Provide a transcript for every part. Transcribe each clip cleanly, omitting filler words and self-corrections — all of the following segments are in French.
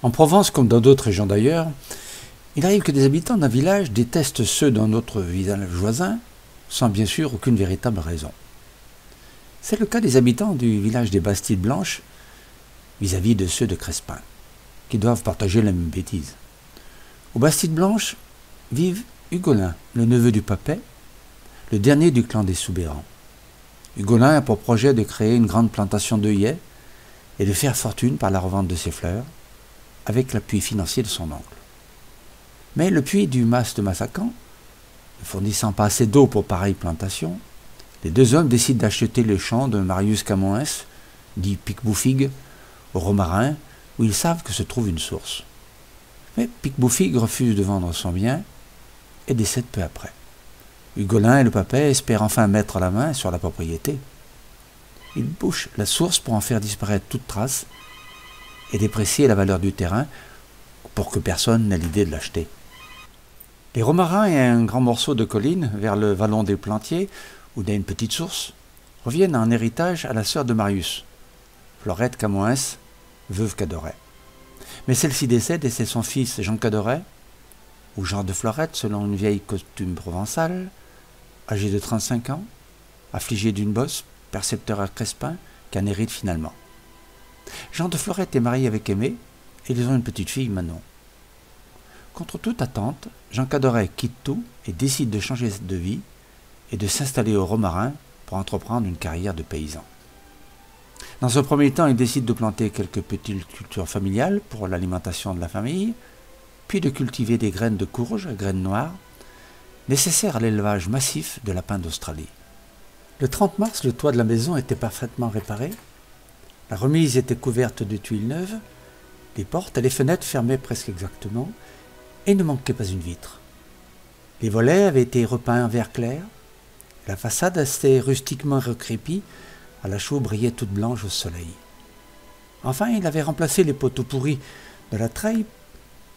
En Provence, comme dans d'autres régions d'ailleurs, il arrive que des habitants d'un village détestent ceux d'un autre village voisin, sans bien sûr aucune véritable raison. C'est le cas des habitants du village des Bastides Blanches vis-à-vis de ceux de Crespin, qui doivent partager la même bêtise. Aux Bastides Blanches vivent Hugolin, le neveu du Papet, le dernier du clan des Soubérans. Hugolin a pour projet de créer une grande plantation d'œillets et de faire fortune par la revente de ses fleurs, avec l'appui financier de son oncle. Mais le puits du mas de Massacan, ne fournissant pas assez d'eau pour pareille plantation, les deux hommes décident d'acheter le champ de Marius Camoens, dit Pic-Bouffigue, au Romarin, où ils savent que se trouve une source. Mais Pic-Bouffigue refuse de vendre son bien et décède peu après. Hugolin et le Papet espèrent enfin mettre la main sur la propriété. Ils bouchent la source pour en faire disparaître toute trace et déprécier la valeur du terrain pour que personne n'ait l'idée de l'acheter. Les Romarins et un grand morceau de colline vers le vallon des Plantiers, où il y a une petite source, reviennent en héritage à la sœur de Marius, Florette Camoens, veuve Cadoret. Mais celle-ci décède et c'est son fils Jean Cadoret, ou Jean de Florette selon une vieille coutume provençale, âgé de 35 ans, affligé d'une bosse, percepteur à Crespin, qui en hérite finalement. Jean de Florette est marié avec Aimée et ils ont une petite fille, Manon. Contre toute attente, Jean Cadoret quitte tout et décide de changer de vie et de s'installer au Romarin pour entreprendre une carrière de paysan. Dans un premier temps, il décide de planter quelques petites cultures familiales pour l'alimentation de la famille, puis de cultiver des graines de courge, graines noires, nécessaires à l'élevage massif de lapins d'Australie. Le 30 mars, le toit de la maison était parfaitement réparé, la remise était couverte de tuiles neuves, les portes et les fenêtres fermaient presque exactement, et il ne manquait pas une vitre. Les volets avaient été repeints en vert clair, la façade restait rustiquement recrépie, à la chaux brillait toute blanche au soleil. Enfin, il avait remplacé les poteaux pourris de la treille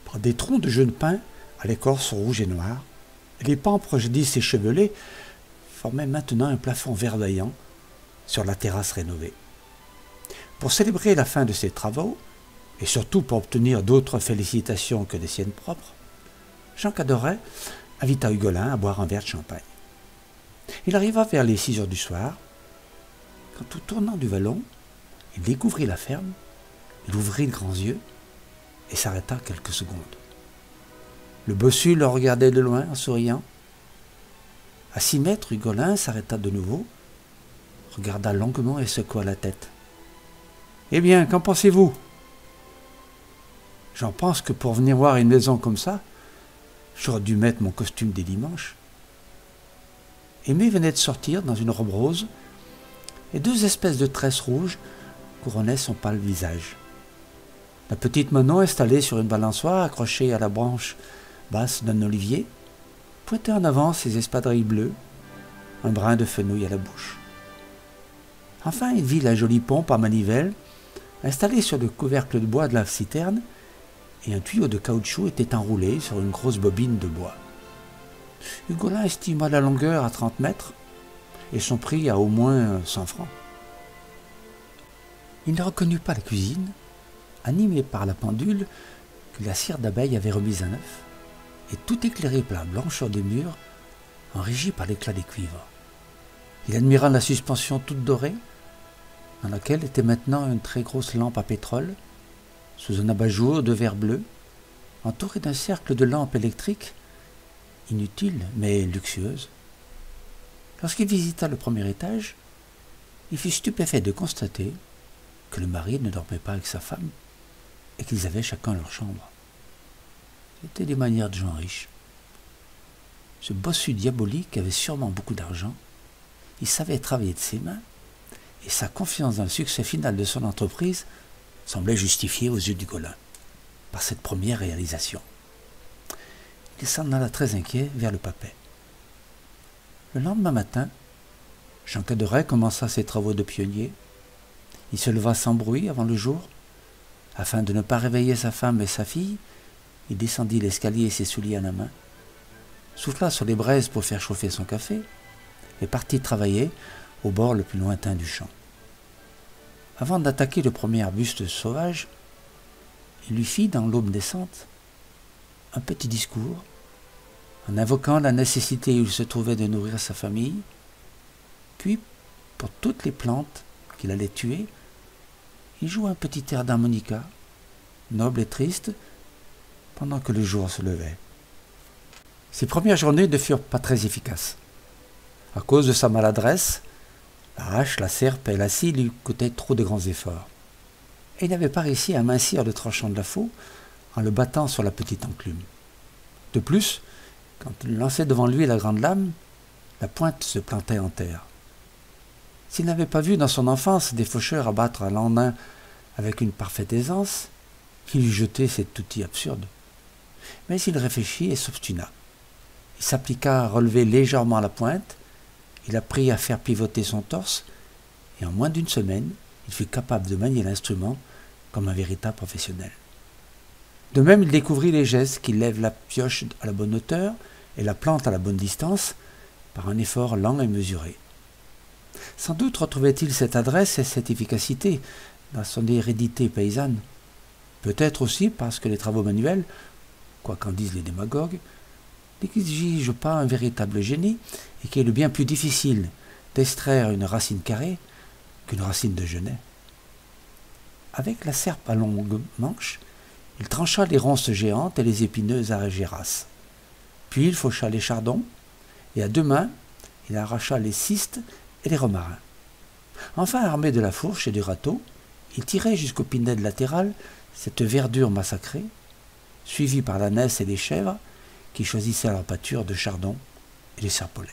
par des troncs de jeunes pins à l'écorce rouge et noire, et les pampres jadis échevelés formaient maintenant un plafond verdoyant sur la terrasse rénovée. Pour célébrer la fin de ces travaux, et surtout pour obtenir d'autres félicitations que les siennes propres, Jean Cadoret invita Hugolin à boire un verre de champagne. Il arriva vers les 6 heures du soir, quand au tournant du vallon, il découvrit la ferme, il ouvrit de grands yeux et s'arrêta quelques secondes. Le bossu le regardait de loin en souriant. À 6 mètres, Hugolin s'arrêta de nouveau, regarda longuement et secoua la tête. « Eh bien, qu'en pensez-vous » ? « J'en pense que pour venir voir une maison comme ça, j'aurais dû mettre mon costume des dimanches. » Aimée venait de sortir dans une robe rose, et 2 espèces de tresses rouges couronnaient son pâle visage. La petite Manon, installée sur une balançoire accrochée à la branche basse d'un olivier, pointait en avant ses espadrilles bleues, un brin de fenouil à la bouche. Enfin, il vit la jolie pompe à manivelle, installée sur le couvercle de bois de la citerne, et un tuyau de caoutchouc était enroulé sur une grosse bobine de bois. Hugolin estima la longueur à 30 mètres et son prix à au moins 100 francs. Il ne reconnut pas la cuisine, animée par la pendule que la cire d'abeille avait remise à neuf, et tout éclairé par la blancheur des murs, enrichi par l'éclat des cuivres. Il admira la suspension toute dorée, dans laquelle était maintenant une très grosse lampe à pétrole, sous un abat-jour de verre bleu, entouré d'un cercle de lampes électriques, inutiles mais luxueuses. Lorsqu'il visita le premier étage, il fut stupéfait de constater que le mari ne dormait pas avec sa femme et qu'ils avaient chacun leur chambre. C'étaient des manières de gens riches. Ce bossu diabolique avait sûrement beaucoup d'argent, il savait travailler de ses mains, et sa confiance dans le succès final de son entreprise semblait justifiée aux yeux d'Hugolin par cette première réalisation. Il s'en alla très inquiet vers le Papet. Le lendemain matin, Jean Cadoret commença ses travaux de pionnier. Il se leva sans bruit avant le jour. Afin de ne pas réveiller sa femme et sa fille, il descendit l'escalier et ses souliers à la main, souffla sur les braises pour faire chauffer son café et partit travailler au bord le plus lointain du champ. Avant d'attaquer le premier arbuste sauvage, il lui fit dans l'aube naissante un petit discours en invoquant la nécessité où il se trouvait de nourrir sa famille, puis pour toutes les plantes qu'il allait tuer, il joua un petit air d'harmonica, noble et triste, pendant que le jour se levait. Ses premières journées ne furent pas très efficaces. À cause de sa maladresse, la hache, la serpe et la scie lui coûtaient trop de grands efforts. Et il n'avait pas réussi à amincir le tranchant de la faux en le battant sur la petite enclume. De plus, quand il lançait devant lui la grande lame, la pointe se plantait en terre. S'il n'avait pas vu dans son enfance des faucheurs abattre un landin avec une parfaite aisance, il eût jeté cet outil absurde. Mais il réfléchit et s'obstina. Il s'appliqua à relever légèrement la pointe, il apprit à faire pivoter son torse, et en moins d'une semaine, il fut capable de manier l'instrument comme un véritable professionnel. De même, il découvrit les gestes qui lèvent la pioche à la bonne hauteur et la plante à la bonne distance par un effort lent et mesuré. Sans doute retrouvait-il cette adresse et cette efficacité dans son hérédité paysanne. Peut-être aussi parce que les travaux manuels, quoi qu'en disent les démagogues, n'exigent pas un véritable génie et qu'il est bien plus difficile d'extraire une racine carrée qu'une racine de genêt. Avec la serpe à longue manche, il trancha les ronces géantes et les épineuses argéras. Puis il faucha les chardons, et à deux mains, il arracha les cystes et les romarins. Enfin, armé de la fourche et du râteau, il tirait jusqu'au pinède latéral cette verdure massacrée, suivie par l'ânesse et les chèvres, qui choisissaient leur pâture de chardon et les serpolets.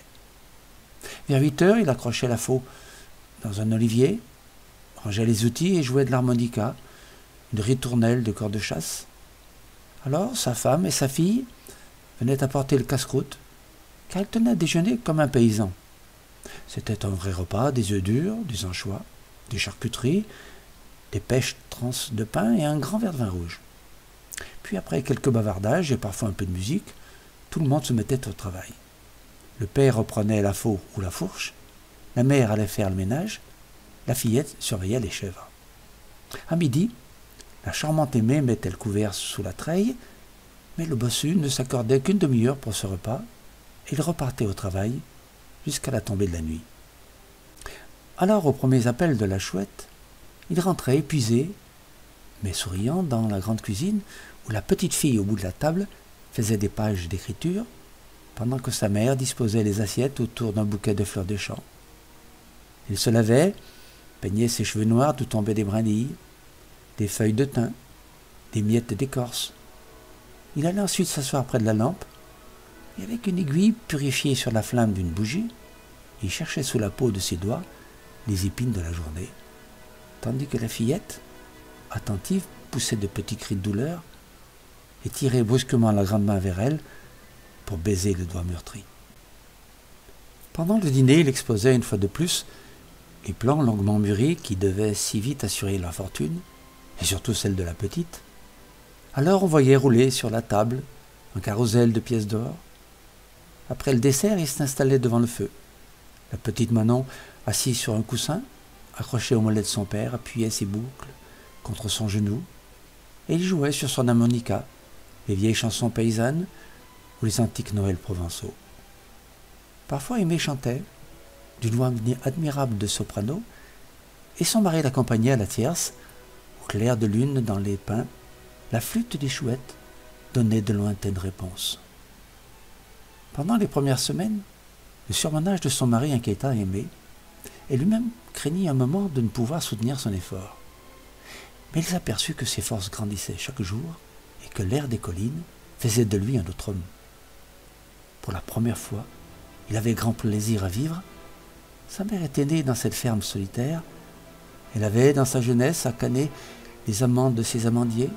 Vers 8 heures, il accrochait la faux dans un olivier, rangeait les outils et jouait de l'harmonica, une ritournelle de corde de chasse. Alors, sa femme et sa fille venaient apporter le casse-croûte, car il tenait à déjeuner comme un paysan. C'était un vrai repas, des œufs durs, des anchois, des charcuteries, des pêches trans de pain et un grand verre de vin rouge. Puis après quelques bavardages et parfois un peu de musique, tout le monde se mettait au travail. Le père reprenait la faux ou la fourche, la mère allait faire le ménage, la fillette surveillait les chèvres. À midi, la charmante aimée mettait le couvert sous la treille, mais le bossu ne s'accordait qu'une demi-heure pour ce repas, et il repartait au travail jusqu'à la tombée de la nuit. Alors, aux premiers appels de la chouette, il rentrait épuisé, mais souriant, dans la grande cuisine, où la petite fille au bout de la table faisait des pages d'écriture, pendant que sa mère disposait les assiettes autour d'un bouquet de fleurs des champs. Il se lavait, peignait ses cheveux noirs d'où tombaient des brindilles, des feuilles de thym, des miettes d'écorce. Il allait ensuite s'asseoir près de la lampe, et avec une aiguille purifiée sur la flamme d'une bougie, il cherchait sous la peau de ses doigts les épines de la journée, tandis que la fillette, attentive, poussait de petits cris de douleur et tirait brusquement la grande main vers elle pour baiser le doigt meurtri. Pendant le dîner, il exposait une fois de plus les plans longuement mûris qui devaient si vite assurer leur fortune, et surtout celle de la petite. Alors on voyait rouler sur la table un carrousel de pièces d'or. Après le dessert, il s'installait devant le feu. La petite Manon, assise sur un coussin, accrochée au mollet de son père, appuyait ses boucles contre son genou, et il jouait sur son harmonica les vieilles chansons paysannes ou les antiques Noëls provençaux. Parfois, Aimée chantait, d'une voix admirable de soprano, et son mari l'accompagnait à la tierce, au clair de lune dans les pins. La flûte des chouettes donnait de lointaines réponses. Pendant les premières semaines, le surmenage de son mari inquiéta Aimée, et lui-même craignit un moment de ne pouvoir soutenir son effort. Mais il s'aperçut que ses forces grandissaient chaque jour et que l'air des collines faisait de lui un autre homme. Pour la première fois, il avait grand plaisir à vivre. Sa mère était née dans cette ferme solitaire. Elle avait, dans sa jeunesse, accané les amandes de ses amandiers,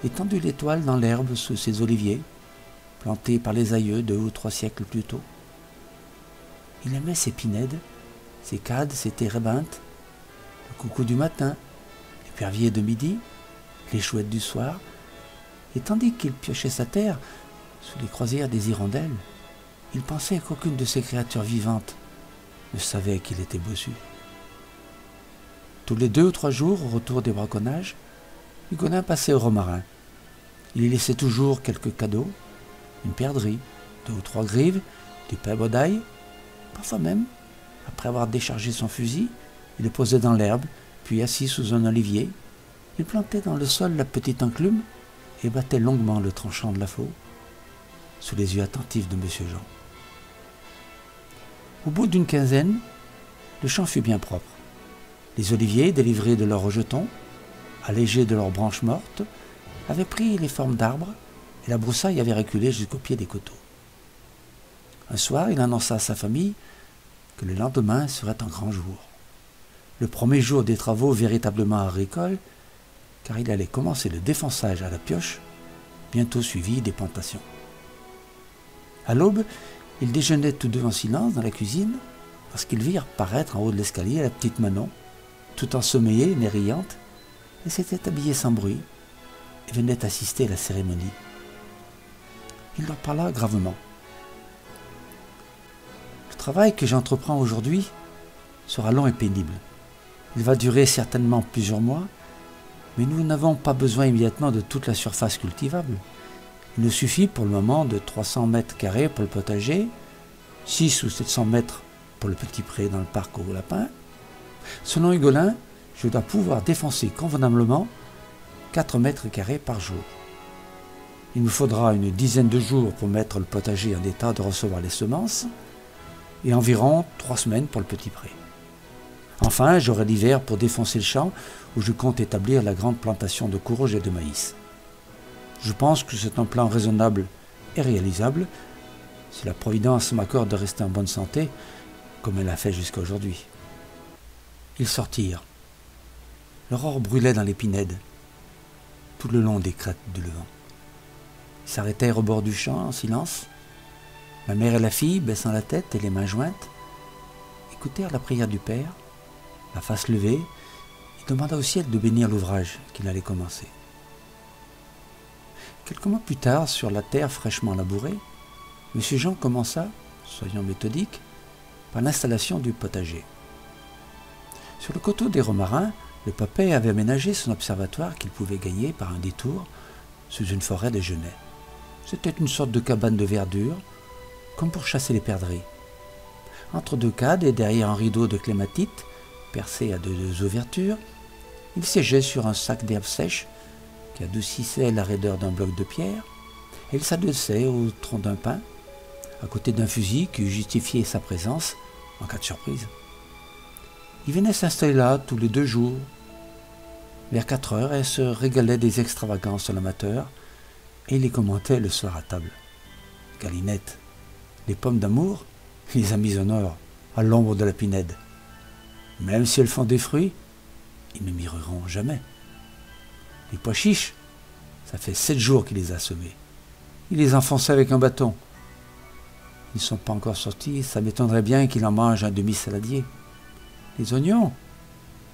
et tendu l'étoile dans l'herbe sous ses oliviers, plantés par les aïeux 2 ou 3 siècles plus tôt. Il aimait ses pinèdes, ses cades, ses térébinthes, le coucou du matin, l'épervier de midi, les chouettes du soir, et tandis qu'il piochait sa terre sous les croisières des hirondelles, il pensait qu'aucune de ces créatures vivantes ne savait qu'il était bossu. Tous les 2 ou 3 jours, au retour des braconnages, Hugolin passait au romarin. Il y laissait toujours quelques cadeaux, une perdrix, 2 ou 3 grives, du pain d'ail. Parfois même, après avoir déchargé son fusil, il le posait dans l'herbe, puis assis sous un olivier, il plantait dans le sol la petite enclume et battait longuement le tranchant de la faux, sous les yeux attentifs de Monsieur Jean. Au bout d'une quinzaine, le champ fut bien propre. Les oliviers, délivrés de leurs rejetons, allégés de leurs branches mortes, avaient pris les formes d'arbres et la broussaille avait reculé jusqu'au pied des coteaux. Un soir, il annonça à sa famille que le lendemain serait un grand jour. Le premier jour des travaux véritablement agricoles, car il allait commencer le défonçage à la pioche, bientôt suivi des plantations. À l'aube, ils déjeunaient tous deux en silence dans la cuisine, lorsqu'ils virent paraître en haut de l'escalier la petite Manon, tout ensommeillée, mais riante, et s'était habillée sans bruit, et venait assister à la cérémonie. Il leur parla gravement. Le travail que j'entreprends aujourd'hui sera long et pénible. Il va durer certainement plusieurs mois, mais nous n'avons pas besoin immédiatement de toute la surface cultivable. Il nous suffit pour le moment de 300 mètres carrés pour le potager, 6 ou 700 mètres pour le petit pré dans le parc aux lapins. Selon Hugolin, je dois pouvoir défoncer convenablement 4 mètres carrés par jour. Il me faudra une dizaine de jours pour mettre le potager en état de recevoir les semences et environ 3 semaines pour le petit pré. Enfin, j'aurai l'hiver pour défoncer le champ où je compte établir la grande plantation de courge et de maïs. Je pense que c'est un plan raisonnable et réalisable si la Providence m'accorde de rester en bonne santé comme elle l'a fait jusqu'à aujourd'hui. Ils sortirent. L'aurore brûlait dans les pinèdes, tout le long des crêtes du Levant. Ils s'arrêtèrent au bord du champ en silence. Ma mère et la fille, baissant la tête et les mains jointes, écoutèrent la prière du père, la face levée, et demanda au ciel de bénir l'ouvrage qu'il allait commencer. Quelques mois plus tard, sur la terre fraîchement labourée, M. Jean commença, soyons méthodiques, par l'installation du potager. Sur le coteau des Romarins, le papet avait aménagé son observatoire qu'il pouvait gagner par un détour sous une forêt de genêts. C'était une sorte de cabane de verdure, comme pour chasser les perdrix. Entre 2 cadres et derrière un rideau de clématite, percé à 2 ouvertures, il siégeait sur un sac d'herbes sèches qui adoucissait la raideur d'un bloc de pierre, et il s'adossait au tronc d'un pin, à côté d'un fusil qui justifiait sa présence en cas de surprise. Il venait s'installer là tous les 2 jours, vers 4 heures, et se régalait des extravagances de l'amateur, et il les commentait le soir à table. Galinette, les pommes d'amour, il les a mises en or, à l'ombre de la pinède. Même si elles font des fruits, ils ne mireront jamais. Les pois chiches, ça fait 7 jours qu'il les a semés. Il les enfonçait avec un bâton. Ils ne sont pas encore sortis, ça m'étonnerait bien qu'il en mange un demi-saladier. Les oignons,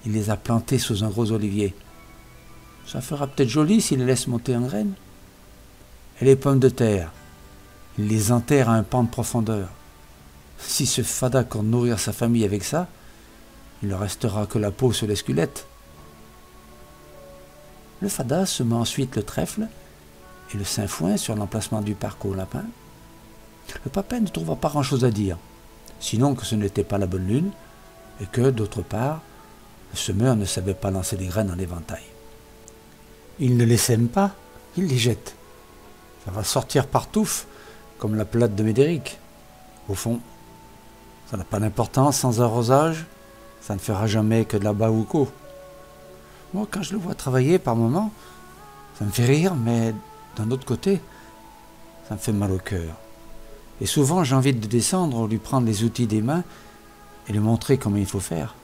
il les a plantés sous un gros olivier. Ça fera peut-être joli s'il les laisse monter en graines. Et les pommes de terre, il les enterre à un pan de profondeur. Si ce fada compte nourrir sa famille avec ça, il ne restera que la peau sur les squelettes. Le fada sema ensuite le trèfle et le sainfoin sur l'emplacement du parc aux lapins. Le papin ne trouva pas grand-chose à dire, sinon que ce n'était pas la bonne lune et que, d'autre part, le semeur ne savait pas lancer des graines en éventail. Il ne les sème pas, il les jette. Ça va sortir par touffe, comme la plate de Médéric. Au fond, ça n'a pas d'importance sans arrosage, ça ne fera jamais que de la baouko. Moi, quand je le vois travailler par moments, ça me fait rire, mais d'un autre côté, ça me fait mal au cœur. Et souvent, j'ai envie de descendre, lui prendre les outils des mains et lui montrer comment il faut faire.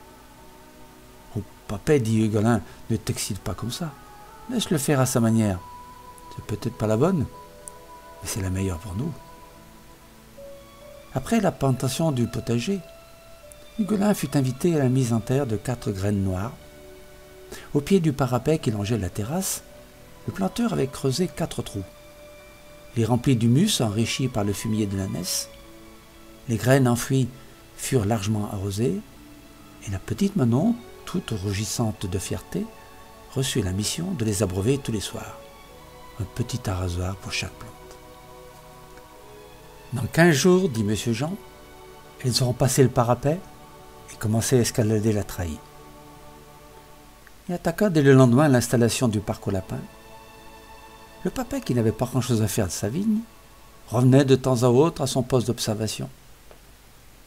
« Oh, papa, dit Hugolin, ne t'excite pas comme ça. Laisse-le faire à sa manière. C'est peut-être pas la bonne, mais c'est la meilleure pour nous. » Après la plantation du potager, Hugolin fut invité à la mise en terre de 4 graines noires. Au pied du parapet qui longeait la terrasse, le planteur avait creusé 4 trous. Les remplis d'humus enrichis par le fumier de l'ânesse. Les graines enfouies furent largement arrosées, et la petite Manon, toute rougissante de fierté, reçut la mission de les abreuver tous les soirs. Un petit arrosoir pour chaque plante. Dans 15 jours, dit M. Jean, elles auront passé le parapet et commencé à escalader la treillie. Il attaqua dès le lendemain l'installation du parc aux lapins. Le papa, qui n'avait pas grand-chose à faire de sa vigne, revenait de temps à autre à son poste d'observation.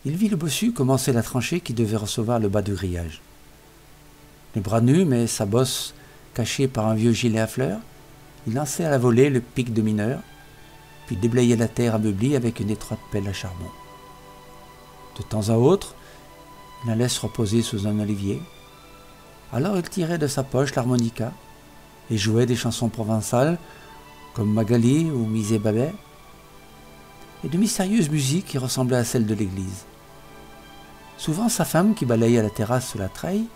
Il vit le bossu commencer la tranchée qui devait recevoir le bas du grillage. Les bras nus, mais sa bosse cachée par un vieux gilet à fleurs, il lançait à la volée le pic de mineur, puis déblayait la terre ameublie avec une étroite pelle à charbon. De temps à autre, il la laisse reposer sous un olivier. Alors il tirait de sa poche l'harmonica et jouait des chansons provençales comme Magali ou Misé Babet, et de mystérieuses musiques qui ressemblaient à celles de l'église. Souvent sa femme, qui balayait la terrasse sous la treille,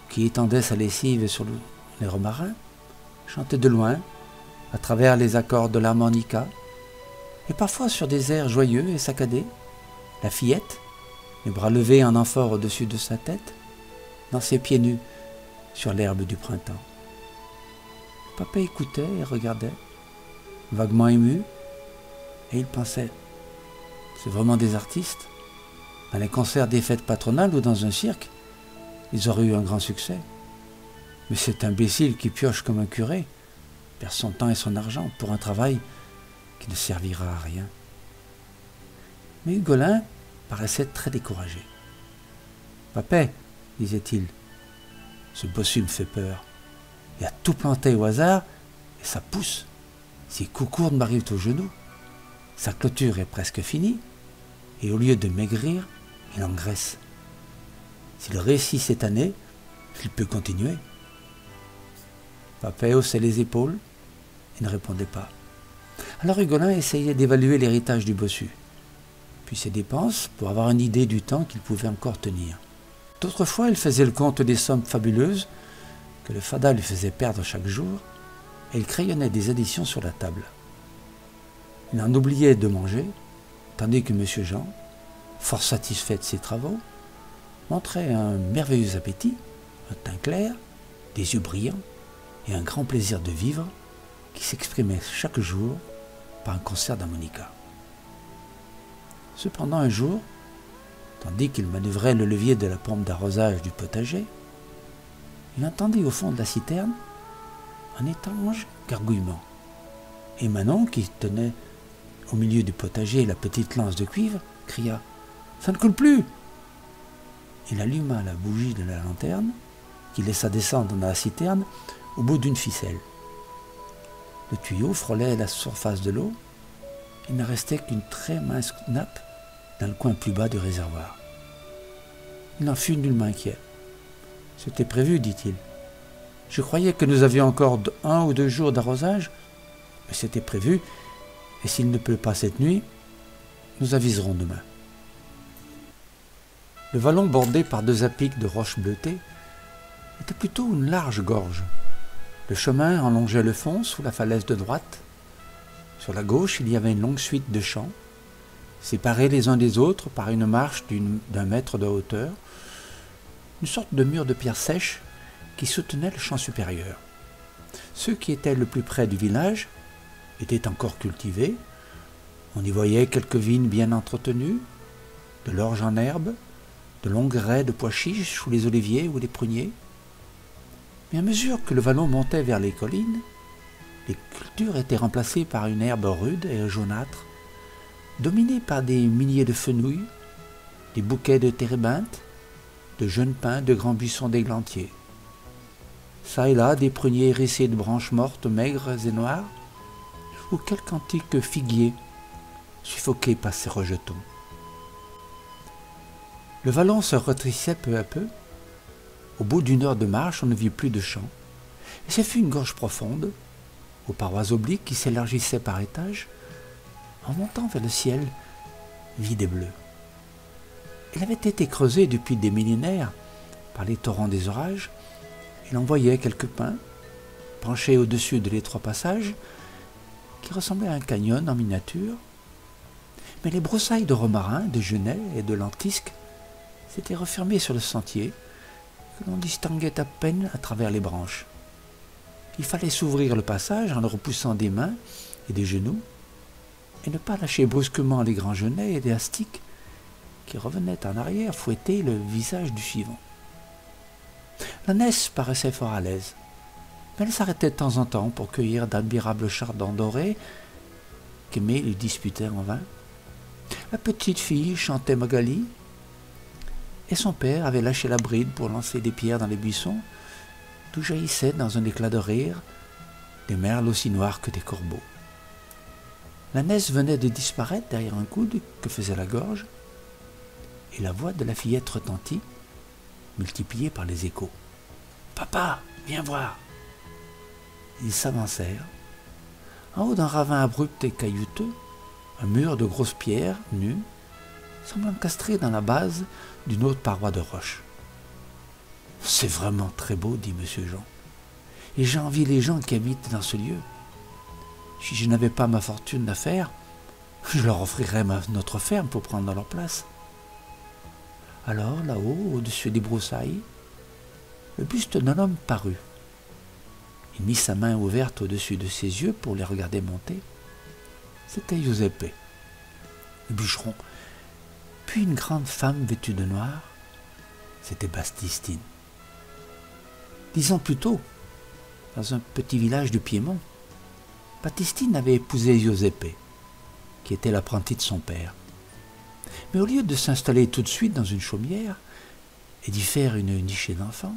qui étendait sa lessive sur les romarins, chantait de loin, à travers les accords de l'harmonica, et parfois sur des airs joyeux et saccadés, la fillette, les bras levés en amphore au-dessus de sa tête, dans ses pieds nus, sur l'herbe du printemps. Papa écoutait et regardait, vaguement ému, et il pensait, c'est vraiment des artistes. Dans les concerts des fêtes patronales ou dans un cirque, ils auraient eu un grand succès. Mais cet imbécile qui pioche comme un curé perd son temps et son argent pour un travail qui ne servira à rien. Mais Hugolin paraissait très découragé. « Papé, disait-il, ce bossu me fait peur. Il a tout planté au hasard et ça pousse. Ses coups courts m'arrivent aux genoux. Sa clôture est presque finie et au lieu de maigrir, il engraisse. S'il réussit cette année, il peut continuer. » Papé haussait les épaules et ne répondait pas. Alors Hugolin essayait d'évaluer l'héritage du bossu, puis ses dépenses pour avoir une idée du temps qu'il pouvait encore tenir. D'autres fois, il faisait le compte des sommes fabuleuses que le fada lui faisait perdre chaque jour, et il crayonnait des additions sur la table. Il en oubliait de manger, tandis que M. Jean, fort satisfait de ses travaux, montrait un merveilleux appétit, un teint clair, des yeux brillants et un grand plaisir de vivre qui s'exprimait chaque jour par un concert d'harmonica. Cependant, un jour, tandis qu'il manœuvrait le levier de la pompe d'arrosage du potager, il entendit au fond de la citerne un étrange gargouillement. Et Manon, qui tenait au milieu du potager la petite lance de cuivre, cria « Ça ne coule plus !» Il alluma la bougie de la lanterne, qu'il laissa descendre dans la citerne au bout d'une ficelle. Le tuyau frôlait la surface de l'eau. Il ne restait qu'une très mince nappe dans le coin plus bas du réservoir. Il n'en fut nullement inquiet. « C'était prévu, dit-il. Je croyais que nous avions encore 1 ou 2 jours d'arrosage, mais c'était prévu, et s'il ne pleut pas cette nuit, nous aviserons demain. » Le vallon bordé par 2 apics de roches bleutées était plutôt une large gorge. Le chemin en longeait le fond sous la falaise de droite. Sur la gauche, il y avait une longue suite de champs, séparés les uns des autres par une marche d'1 mètre de hauteur, une sorte de mur de pierre sèche qui soutenait le champ supérieur. Ceux qui étaient le plus près du village étaient encore cultivés. On y voyait quelques vignes bien entretenues, de l'orge en herbe, de longues raies de pois chiches sous les oliviers ou les pruniers. Mais à mesure que le vallon montait vers les collines, les cultures étaient remplacées par une herbe rude et jaunâtre, dominée par des milliers de fenouils, des bouquets de térébinthes, de jeunes pins, de grands buissons d'églantiers. Ça et là, des pruniers hérissés de branches mortes, maigres et noires, ou quelques antiques figuiers, suffoqués par ces rejetons. Le vallon se rétrécissait peu à peu. Au bout d'1 heure de marche, on ne vit plus de champs, et ce fut une gorge profonde, aux parois obliques qui s'élargissaient par étages, en montant vers le ciel vide et bleu. Elle avait été creusée depuis des millénaires par les torrents des orages. Il envoyait quelques pins, penchés au-dessus de l'étroit passage, qui ressemblait à un canyon en miniature. Mais les broussailles de romarin, de genêts et de lentisques s'étaient refermées sur le sentier, que l'on distinguait à peine à travers les branches. Il fallait s'ouvrir le passage en le repoussant des mains et des genoux, et ne pas lâcher brusquement les grands genêts et les astiques qui revenaient en arrière fouetter le visage du suivant. L'ânesse paraissait fort à l'aise, mais elle s'arrêtait de temps en temps pour cueillir d'admirables chardons dorés qu'Aimé lui disputait en vain. La petite fille chantait Magali, et son père avait lâché la bride pour lancer des pierres dans les buissons, d'où jaillissaient dans un éclat de rire des merles aussi noirs que des corbeaux. L'ânesse venait de disparaître derrière un coude que faisait la gorge, et la voix de la fillette retentit, multipliée par les échos. « Papa, viens voir !» Ils s'avancèrent. En haut d'un ravin abrupt et caillouteux, un mur de grosses pierres, nues, semble encastré dans la base d'une haute paroi de roche. « C'est vraiment très beau, dit monsieur Jean, et j'envie les gens qui habitent dans ce lieu. Si je n'avais pas ma fortune à faire, je leur offrirais notre ferme pour prendre leur place. » Alors, là-haut, au-dessus des broussailles, le buste d'un homme parut. Il mit sa main ouverte au-dessus de ses yeux pour les regarder monter. C'était Giuseppe, le bûcheron. Puis une grande femme vêtue de noir, c'était Baptistine. 10 ans plus tôt, dans un petit village du Piémont, Baptistine avait épousé Giuseppe, qui était l'apprenti de son père. Mais au lieu de s'installer tout de suite dans une chaumière et d'y faire une nichée d'enfants,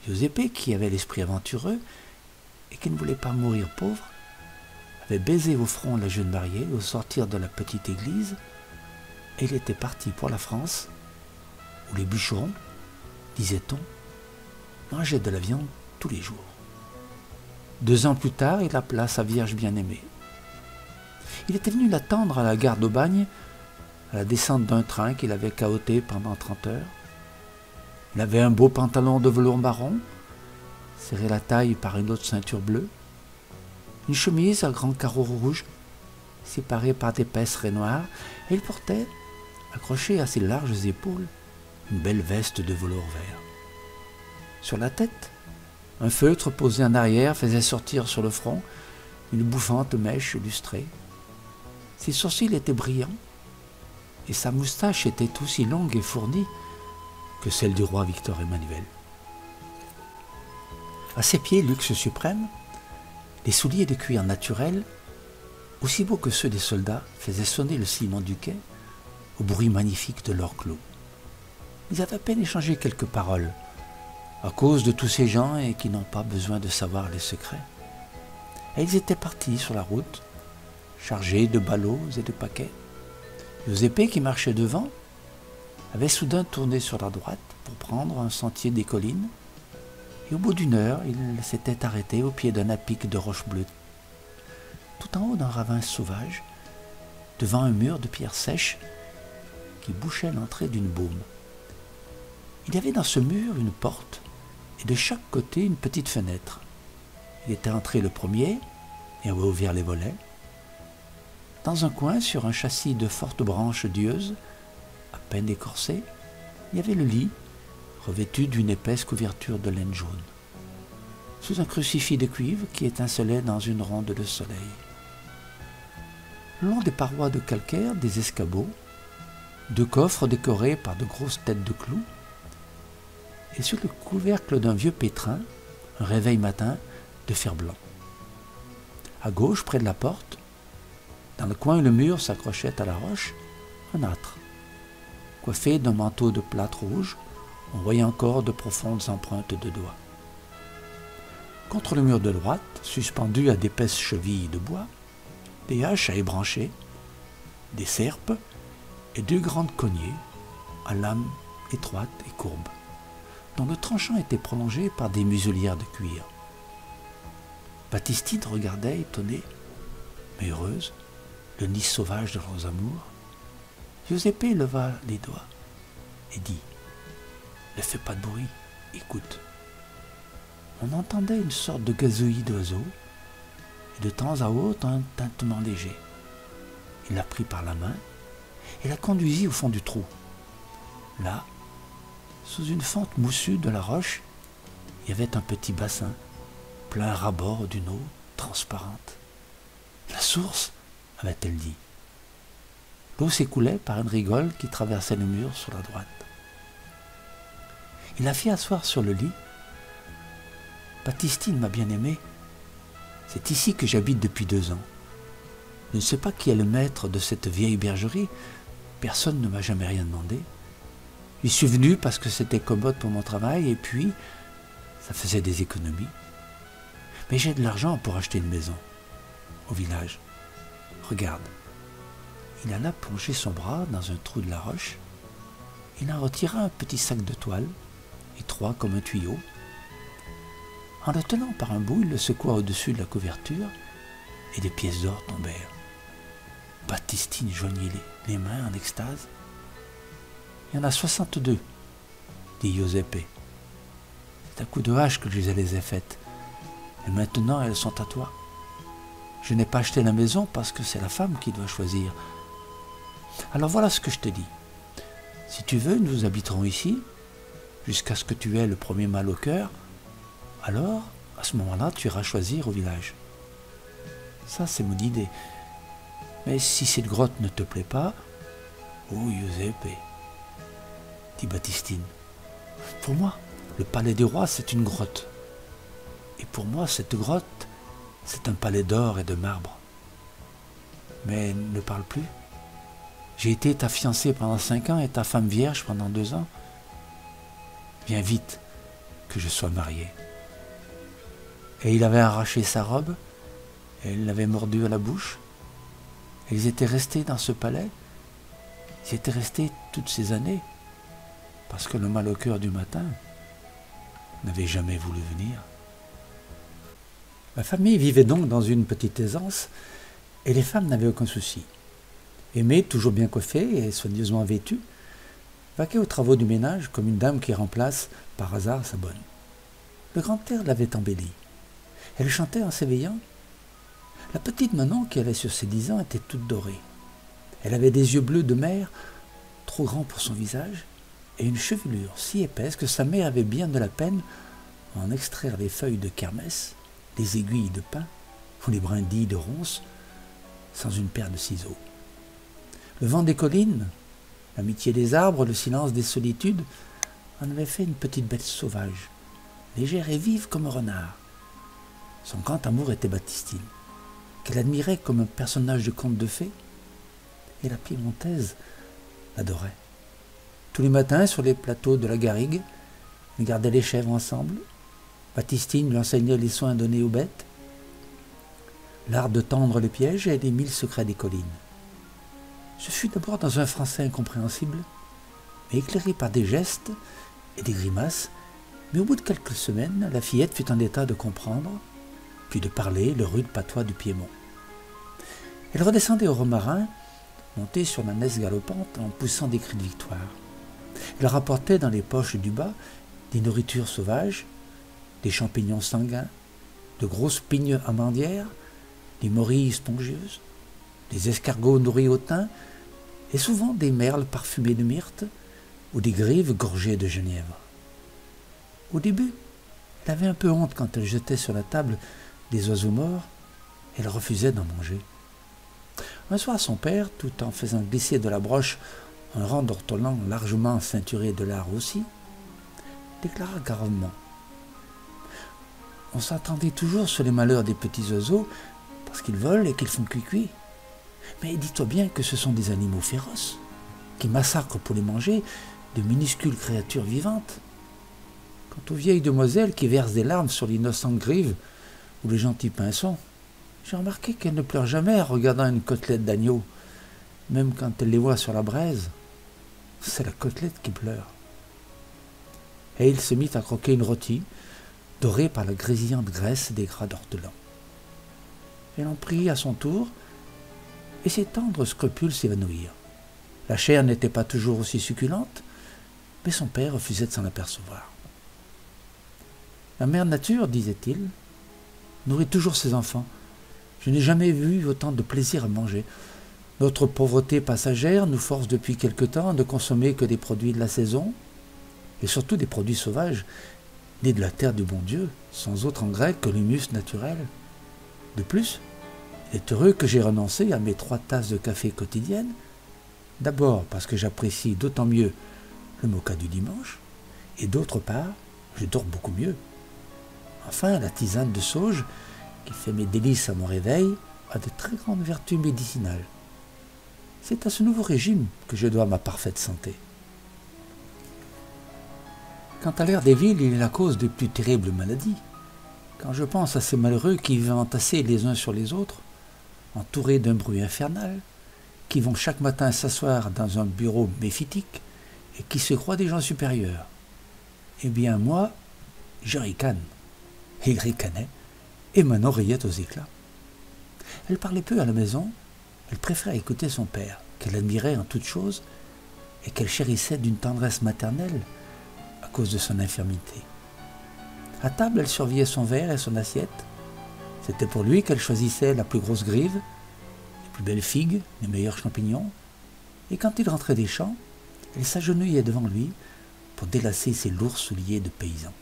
Giuseppe, qui avait l'esprit aventureux et qui ne voulait pas mourir pauvre, avait baisé au front la jeune mariée au sortir de la petite église, et il était parti pour la France, où les bûcherons, disait-on, mangeaient de la viande tous les jours. 2 ans plus tard, il appela sa Vierge bien-aimée. Il était venu l'attendre à la gare d'Aubagne, à la descente d'un train qu'il avait cahoté pendant 30 heures. Il avait un beau pantalon de velours marron, serré la taille par une autre ceinture bleue, une chemise à grands carreaux rouges, séparée par d'épaisses raies noires, et il portait, accrochée à ses larges épaules, une belle veste de velours vert. Sur la tête, un feutre posé en arrière faisait sortir sur le front une bouffante mèche lustrée. Ses sourcils étaient brillants, et sa moustache était aussi longue et fournie que celle du roi Victor Emmanuel. À ses pieds, luxe suprême, les souliers de cuir naturel, aussi beaux que ceux des soldats, faisaient sonner le ciment du quai au bruit magnifique de leurs clous. Ils avaient à peine échangé quelques paroles, à cause de tous ces gens et qui n'ont pas besoin de savoir les secrets. Et ils étaient partis sur la route, chargés de ballots et de paquets. Giuseppe, qui marchait devant, avait soudain tourné sur la droite pour prendre un sentier des collines, et au bout d'1 heure, il s'était arrêté au pied d'un apic de roches bleues, tout en haut d'un ravin sauvage, devant un mur de pierres sèches qui bouchait l'entrée d'une baume. Il y avait dans ce mur une porte, et de chaque côté une petite fenêtre. Il était entré le premier et avait ouvert les volets. Dans un coin, sur un châssis de fortes branches d'yeuses, à peine écorcé, il y avait le lit, revêtu d'une épaisse couverture de laine jaune, sous un crucifix de cuivre qui étincelait dans une ronde de soleil. Le long des parois de calcaire, des escabeaux, 2 coffres décorés par de grosses têtes de clous, et sur le couvercle d'un vieux pétrin, un réveil matin de fer blanc. À gauche, près de la porte, dans le coin où le mur s'accrochait à la roche, un âtre. Coiffé d'un manteau de plâtre rouge, on voyait encore de profondes empreintes de doigts. Contre le mur de droite, suspendus à d'épaisses chevilles de bois, des haches à ébrancher, des serpes et 2 grandes cognées à lames étroites et courbes, dont le tranchant était prolongé par des muselières de cuir. Baptistine regardait, étonnée, mais heureuse, le nid sauvage de leurs amours. Giuseppe leva les doigts et dit « Ne fais pas de bruit, écoute. » On entendait une sorte de gazouillis d'oiseaux et de temps à autre un tintement léger. Il la prit par la main et la conduisit au fond du trou. Là, sous une fente moussue de la roche, il y avait un petit bassin plein ras-bord d'une eau transparente. La source, avait-elle dit. L'eau s'écoulait par une rigole qui traversait le mur sur la droite. Il la fit asseoir sur le lit. Baptistine m'a bien aimé. C'est ici que j'habite depuis 2 ans. Je ne sais pas qui est le maître de cette vieille bergerie. Personne ne m'a jamais rien demandé. J'y suis venu parce que c'était commode pour mon travail et puis ça faisait des économies. Mais j'ai de l'argent pour acheter une maison au village. Regarde. Il alla plonger son bras dans un trou de la roche. Il en retira un petit sac de toile, étroit comme un tuyau. En le tenant par un bout, il le secoua au-dessus de la couverture et des pièces d'or tombèrent. Baptistine joignit les mains en extase. Il y en a 62, dit Giuseppe. C'est à coup de hache que je les ai faites. Et maintenant, elles sont à toi. Je n'ai pas acheté la maison parce que c'est la femme qui doit choisir. Alors voilà ce que je te dis. Si tu veux, nous habiterons ici, jusqu'à ce que tu aies le premier mal au cœur. Alors, à ce moment-là, tu iras choisir au village. Ça, c'est mon idée. Mais si cette grotte ne te plaît pas, oh Giuseppe, dit Baptistine, pour moi, le palais des rois, c'est une grotte. Et pour moi, cette grotte, c'est un palais d'or et de marbre. Mais ne parle plus. J'ai été ta fiancée pendant 5 ans et ta femme vierge pendant 2 ans. Viens vite que je sois marié. Et il avait arraché sa robe, et elle l'avait mordu à la bouche. Et ils étaient restés dans ce palais. Ils étaient restés toutes ces années, parce que le mal au cœur du matin n'avait jamais voulu venir. La famille vivait donc dans une petite aisance, et les femmes n'avaient aucun souci. Aimée, toujours bien coiffée et soigneusement vêtue, vaquait aux travaux du ménage comme une dame qui remplace par hasard sa bonne. Le grand air l'avait embellie. Elle chantait en s'éveillant. La petite Manon, qui allait sur ses 10 ans, était toute dorée. Elle avait des yeux bleus de mer, trop grands pour son visage, et une chevelure si épaisse que sa mère avait bien de la peine à en extraire les feuilles de kermès, les aiguilles de pin ou les brindilles de ronces, sans une paire de ciseaux. Le vent des collines, l'amitié des arbres, le silence des solitudes en avaient fait une petite bête sauvage, légère et vive comme un renard. Son grand amour était Baptistine, qu'elle admirait comme un personnage de conte de fées, et la Piémontaise l'adorait. Tous les matins, sur les plateaux de la garrigue, ils gardaient les chèvres ensemble. Baptistine lui enseignait les soins donnés aux bêtes, l'art de tendre les pièges et les 1000 secrets des collines. Ce fut d'abord dans un français incompréhensible, mais éclairé par des gestes et des grimaces, mais au bout de quelques semaines, la fillette fut en état de comprendre, puis de parler le rude patois du Piémont. Elle redescendait au Romarin, montée sur la messe galopante en poussant des cris de victoire. Elle rapportait dans les poches du bas des nourritures sauvages, des champignons sanguins, de grosses pignes amandières, des morilles spongieuses, des escargots nourris au thym, et souvent des merles parfumés de myrte ou des grives gorgées de genièvre. Au début, elle avait un peu honte quand elle jetait sur la table des oiseaux morts, elle refusait d'en manger. Un soir, son père, tout en faisant glisser de la broche un rang d'ortolan largement ceinturé de lard aussi, déclara gravement: « On s'entendait toujours sur les malheurs des petits oiseaux parce qu'ils volent et qu'ils font cuit-cuit. Mais dis-toi bien que ce sont des animaux féroces, qui massacrent pour les manger de minuscules créatures vivantes. Quant aux vieilles demoiselles qui versent des larmes sur l'innocente grive ou les gentils pinsons, j'ai remarqué qu'elles ne pleurent jamais en regardant une côtelette d'agneau, même quand elles les voient sur la braise. C'est la côtelette qui pleure. » Et il se mit à croquer une rôtie, dorée par la grésillante graisse des gras d'ortolan. Elle en prit à son tour, et ses tendres scrupules s'évanouirent. La chair n'était pas toujours aussi succulente, mais son père refusait de s'en apercevoir. La mère nature, disait-il, nourrit toujours ses enfants. Je n'ai jamais vu autant de plaisir à manger. Notre pauvreté passagère nous force depuis quelque temps à ne consommer que des produits de la saison, et surtout des produits sauvages, né de la terre du bon Dieu, sans autre engrais que l'humus naturel. De plus, il est heureux que j'ai renoncé à mes 3 tasses de café quotidiennes, d'abord parce que j'apprécie d'autant mieux le moka du dimanche, et d'autre part, je dors beaucoup mieux. Enfin, la tisane de sauge, qui fait mes délices à mon réveil, a de très grandes vertus médicinales. C'est à ce nouveau régime que je dois ma parfaite santé. Quant à l'air des villes, il est la cause des plus terribles maladies. Quand je pense à ces malheureux qui vivent entassés les uns sur les autres, entourés d'un bruit infernal, qui vont chaque matin s'asseoir dans un bureau méphitique et qui se croient des gens supérieurs. Eh bien moi, je ricane. Et il ricanait, et Manon riait aux éclats. Elle parlait peu à la maison, elle préférait écouter son père, qu'elle admirait en toutes choses et qu'elle chérissait d'une tendresse maternelle à cause de son infirmité. À table, elle surveillait son verre et son assiette. C'était pour lui qu'elle choisissait la plus grosse grive, les plus belles figues, les meilleurs champignons. Et quand il rentrait des champs, elle s'agenouillait devant lui pour délacer ses lourds souliers de paysan.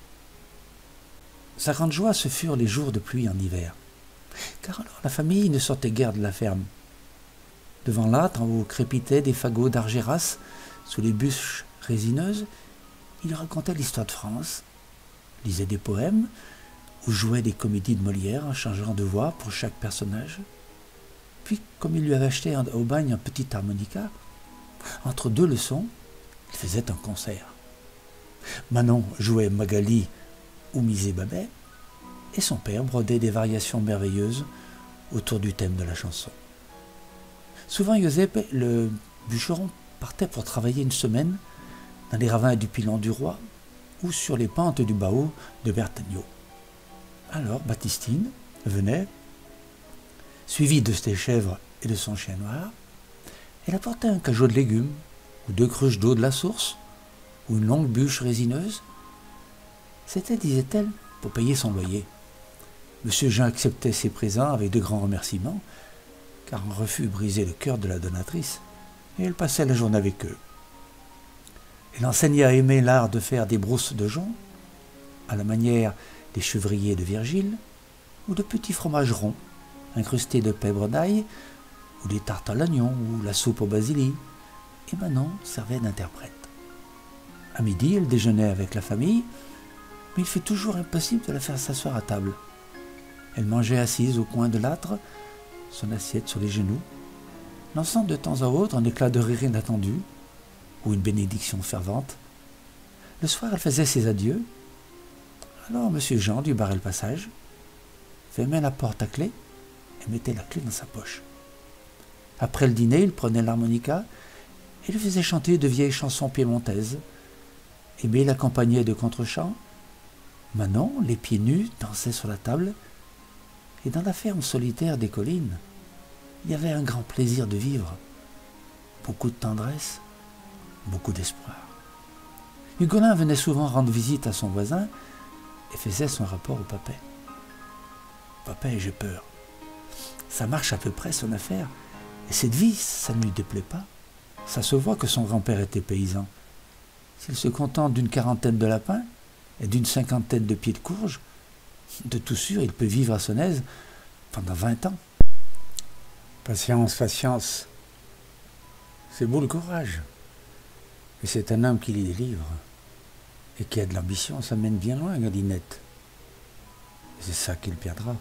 Sa grande joie, ce furent les jours de pluie en hiver, car alors la famille ne sortait guère de la ferme. Devant l'âtre, où crépitaient des fagots d'argéras sous les bûches résineuses, il racontait l'histoire de France, lisait des poèmes ou jouait des comédies de Molière en changeant de voix pour chaque personnage. Puis, comme il lui avait acheté au bagne un petit harmonica, entre 2 leçons, il faisait un concert. Manon jouait Magali ou Misé Babet, et son père brodait des variations merveilleuses autour du thème de la chanson. Souvent, Giuseppe, le bûcheron, partait pour travailler une semaine dans les ravins du Pilon du Roi ou sur les pentes du Bao de Bertagno. Alors Baptistine venait, suivie de ses chèvres et de son chien noir. Elle apportait un cajot de légumes, ou 2 cruches d'eau de la source, ou une longue bûche résineuse. C'était, disait-elle, pour payer son loyer. Monsieur Jean acceptait ses présents avec de grands remerciements, car un refus brisait le cœur de la donatrice, et elle passait la journée avec eux. Elle enseignait à aimer l'art de faire des brousses de jonc, à la manière des chevriers de Virgile, ou de petits fromages ronds, incrustés de pèbre d'ail, ou des tartes à l'oignon, ou la soupe au basilic, et Manon servait d'interprète. À midi, elle déjeunait avec la famille, mais il fut toujours impossible de la faire s'asseoir à table. Elle mangeait assise au coin de l'âtre, son assiette sur les genoux, lançant de temps à autre un éclat de rire inattendu, ou une bénédiction fervente. Le soir, elle faisait ses adieux. Alors M. Jean lui barrait le passage, fermait la porte à clé et mettait la clé dans sa poche. Après le dîner, il prenait l'harmonica et lui faisait chanter de vieilles chansons piémontaises. Aimé l'accompagnait de contre-chants. Manon, les pieds nus, dansait sur la table. Et dans la ferme solitaire des collines, il y avait un grand plaisir de vivre, beaucoup de tendresse, beaucoup d'espoir. Hugolin venait souvent rendre visite à son voisin et faisait son rapport au papet. Papet, j'ai peur. Ça marche à peu près son affaire, et cette vie, ça ne lui déplaît pas. Ça se voit que son grand-père était paysan. S'il se contente d'une 40aine de lapins et d'une 50aine de pieds de courge, de tout sûr, il peut vivre à son aise pendant 20 ans. Patience, patience. C'est beau le courage. Et c'est un homme qui lit des livres et qui a de l'ambition, ça mène bien loin, Galinette. Et c'est ça qu'il perdra.